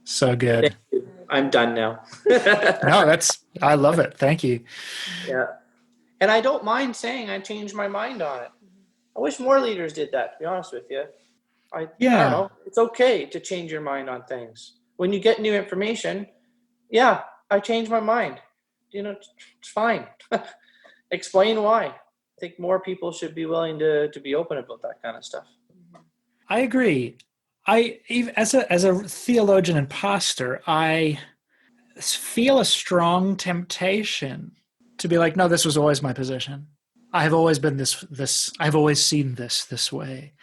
So good. Thank you. I'm done now. No, I love it. Thank you. Yeah. And I don't mind saying I changed my mind on it. I wish more leaders did that, to be honest with you. I don't know. It's okay to change your mind on things. When you get new information, yeah, I changed my mind. It's fine. Explain why. I think more people should be willing to be open about that kind of stuff. I agree. As a theologian and pastor, I feel a strong temptation to be like, no, this was always my position. I have always been this. I've always seen this way.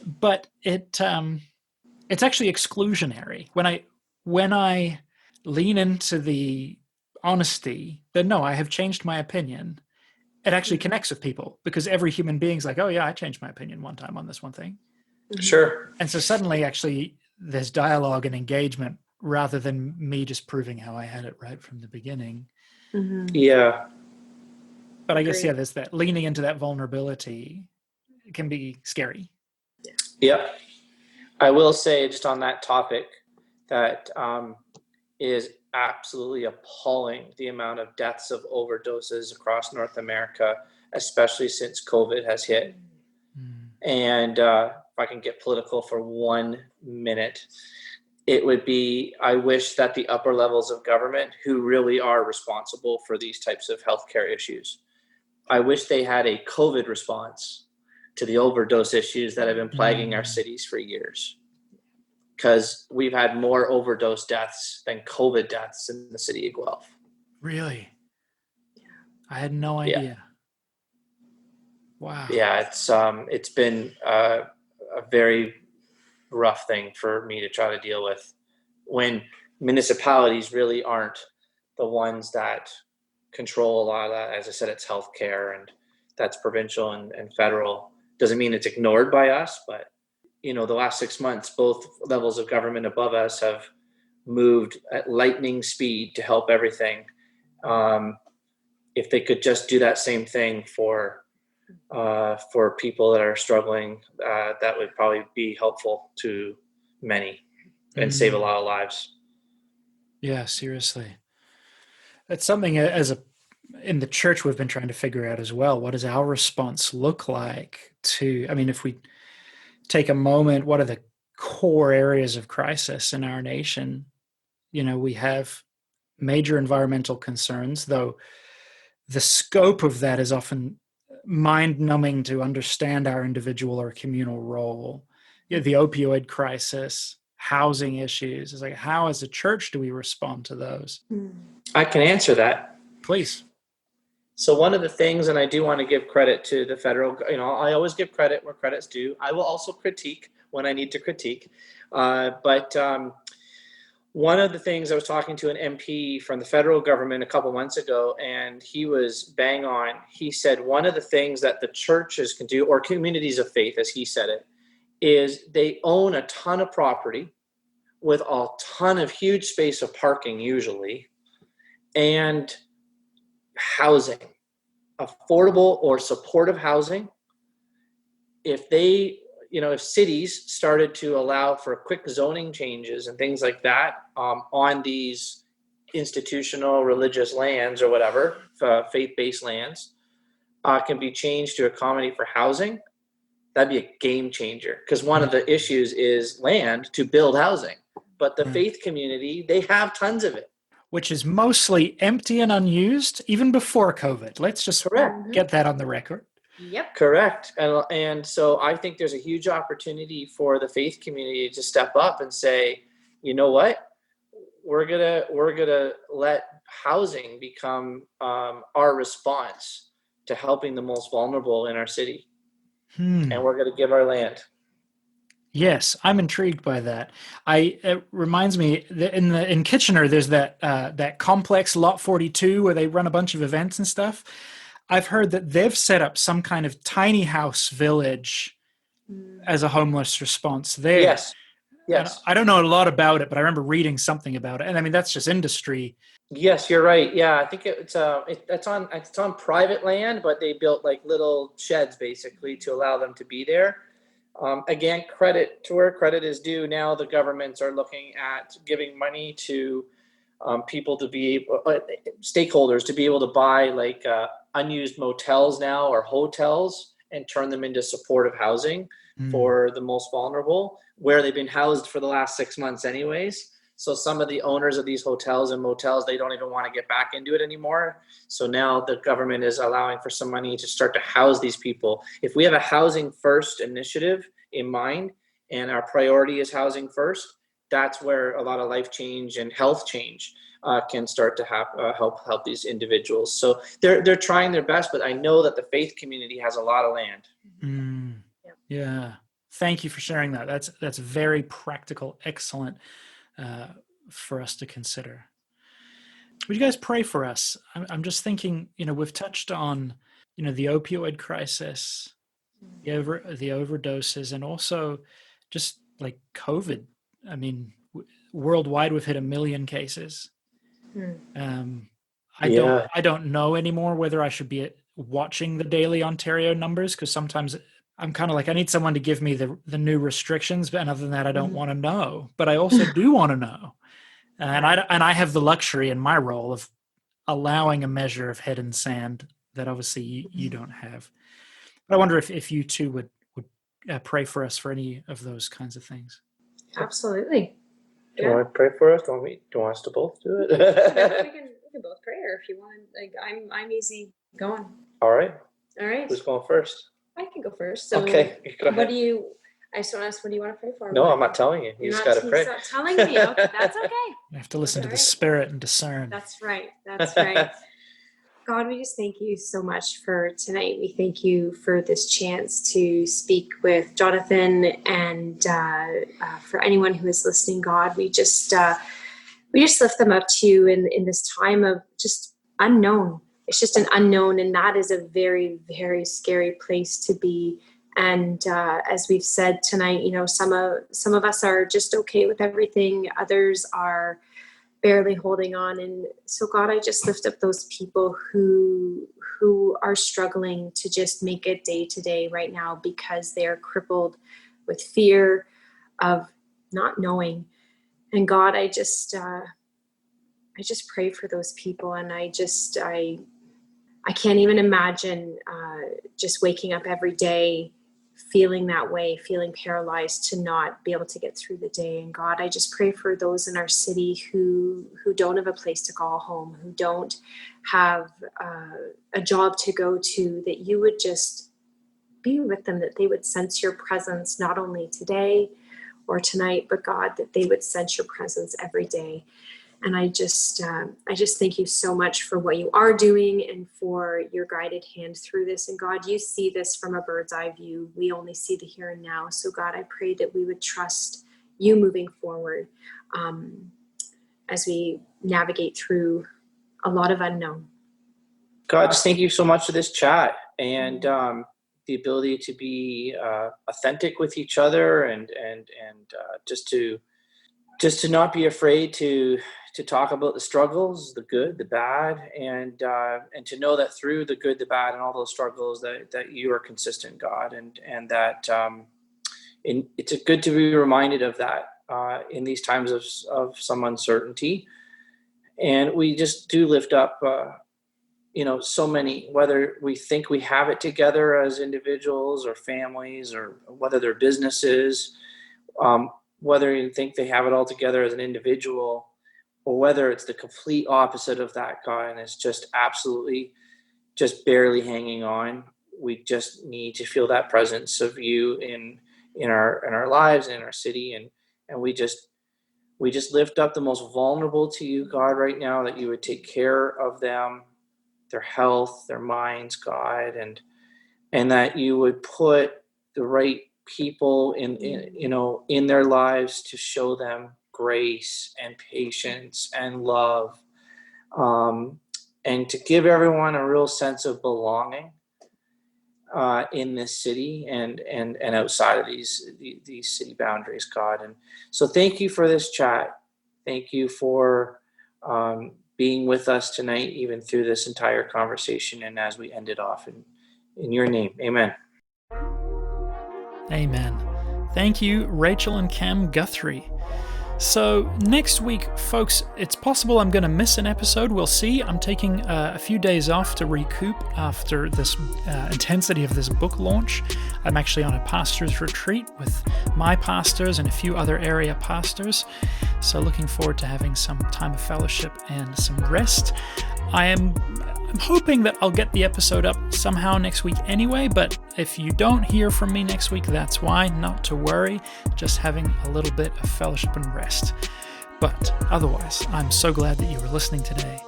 But it's actually exclusionary. When I lean into the honesty that no, I have changed my opinion, it actually connects with people, because every human being's like, oh yeah, I changed my opinion one time on this one thing. Sure. And so suddenly actually there's dialogue and engagement rather than me just proving how I had it right from the beginning. Yeah. But I guess, yeah, there's that leaning into that vulnerability. It can be scary. Yeah. I will say, just on that topic, that is absolutely appalling, the amount of deaths of overdoses across North America, especially since COVID has hit. And if I can get political for 1 minute, it would be, I wish that the upper levels of government, who really are responsible for these types of healthcare issues, I wish they had a COVID response to the overdose issues that have been plaguing our cities for years. Because we've had more overdose deaths than COVID deaths in the city of Guelph. Really? I had no idea. Yeah. Wow. Yeah, it's been a very rough thing for me to try to deal with, when municipalities really aren't the ones that control a lot of that. As I said, it's healthcare, and that's provincial and federal. Doesn't mean it's ignored by us, but the last 6 months, both levels of government above us have moved at lightning speed to help everything. If they could just do that same thing for for people that are struggling, that would probably be helpful to many and save a lot of lives. Yeah, seriously. That's something in the church we've been trying to figure out as well. What does our response look like to, I mean, if we take a moment, what are the core areas of crisis in our nation? We have major environmental concerns, though the scope of that is often mind-numbing to understand our individual or communal role. The opioid crisis, housing issues. It's like, how as a church do we respond to those? I can answer that. Please. So one of the things, and I do want to give credit to the federal, I always give credit where credit's due. I will also critique when I need to critique. But one of the things, I was talking to an MP from the federal government a couple months ago, and he was bang on. He said one of the things that the churches can do, or communities of faith, as he said it, is they own a ton of property with a ton of huge space of parking usually, and housing, affordable or supportive housing. If they, if cities started to allow for quick zoning changes and things like that on these institutional religious lands or whatever, faith-based lands, can be changed to accommodate for housing, that'd be a game changer. Because one of the issues is land to build housing. But the faith community, they have tons of it. Which is mostly empty and unused, even before COVID. Let's just get that on the record. Yep. Correct. And so I think there's a huge opportunity for the faith community to step up and say, you know what? We're gonna let housing become our response to helping the most vulnerable in our city. And we're gonna give our land. Yes, I'm intrigued by that. It reminds me that in Kitchener, there's that complex Lot 42 where they run a bunch of events and stuff. I've heard that they've set up some kind of tiny house village as a homeless response there. Yes. And I don't know a lot about it, but I remember reading something about it. And I mean, that's just industry. Yes, you're right. Yeah, I think it's on private land, but they built like little sheds basically to allow them to be there. Again, credit to where credit is due. Now the governments are looking at giving money to people to be stakeholders to be able to buy like unused motels now or hotels and turn them into supportive housing for the most vulnerable, where they've been housed for the last 6 months anyways. So some of the owners of these hotels and motels, they don't even want to get back into it anymore. So now the government is allowing for some money to start to house these people. If we have a housing first initiative in mind and our priority is housing first, that's where a lot of life change and health change can start to help these individuals. So they're trying their best, but I know that the faith community has a lot of land. Yeah. Thank you for sharing that. That's very practical, excellent for us to consider. Would you guys pray for us? I'm just thinking, we've touched on, the opioid crisis, the overdoses, and also just like COVID. I mean, worldwide, we've hit 1 million cases. I don't know anymore whether I should be watching the daily Ontario numbers, because sometimes I'm kind of like, I need someone to give me the new restrictions, and other than that, I don't want to know. But I also do want to know, and I have the luxury in my role of allowing a measure of head in sand that obviously you don't have. But I wonder if you two would pray for us for any of those kinds of things. Absolutely. Do you want to pray for us? Do you want us to both do it? we can both pray, or if you want. Like I'm easy going. All right. Who's going first? I can go first. So okay. Go ahead. I just want to ask, what do you want to pray for? No, I'm not telling you. You just got to pray. You're not telling me. Okay, that's okay. You have to listen to the Spirit and discern. That's right. God, we just thank you so much for tonight. We thank you for this chance to speak with Jonathan, and for anyone who is listening, God, we just lift them up to you in this time of just unknown. It's just an unknown, and that is a very, very scary place to be. And as we've said tonight, some of us are just okay with everything. Others are barely holding on. And so God, I just lift up those people who are struggling to just make it day to day right now because they are crippled with fear of not knowing. And God, I just pray for those people. And I can't even imagine just waking up every day feeling that way, feeling paralyzed to not be able to get through the day. And God, I just pray for those in our city who don't have a place to call home, who don't have a job to go to, that you would just be with them, that they would sense your presence, not only today or tonight, but God, that they would sense your presence every day. And I just thank you so much for what you are doing and for your guided hand through this. And God, you see this from a bird's eye view. We only see the here and now. So God, I pray that we would trust you moving forward as we navigate through a lot of unknown. God, just thank you so much for this chat and the ability to be authentic with each other and just to not be afraid to talk about the struggles, the good, the bad, and to know that through the good, the bad, and all those struggles that you are consistent, God, and that it's good to be reminded of that in these times of some uncertainty. And we just do lift up, so many, whether we think we have it together as individuals or families, or whether they're businesses, whether you think they have it all together as an individual, or whether it's the complete opposite of that, God, and it's just absolutely just barely hanging on. We just need to feel that presence of you in our lives, in our city, and we just lift up the most vulnerable to you, God, right now, that you would take care of them, their health, their minds, God, and that you would put the right people in their lives to show them grace and patience and love, and to give everyone a real sense of belonging in this city and outside of these city boundaries, God. And so thank you for this chat. Thank you for being with us tonight, even through this entire conversation, and as we end it off in your name, amen. Amen. Thank you, Rachel and Cam Guthrie. So next week, folks, it's possible I'm going to miss an episode. We'll see. I'm taking a few days off to recoup after this intensity of this book launch. I'm actually on a pastor's retreat with my pastors and a few other area pastors. So looking forward to having some time of fellowship and some rest. I'm hoping that I'll get the episode up somehow next week anyway, but if you don't hear from me next week, that's why. Not to worry, just having a little bit of fellowship and rest. But otherwise, I'm so glad that you were listening today.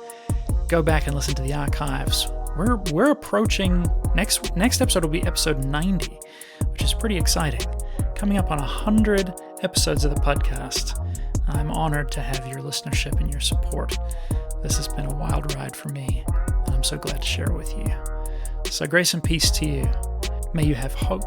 Go back and listen to the archives. We're approaching, next episode will be episode 90, which is pretty exciting. Coming up on 100 episodes of the podcast. I'm honored to have your listenership and your support. This has been a wild ride for me, and I'm so glad to share it with you. So grace and peace to you. May you have hope,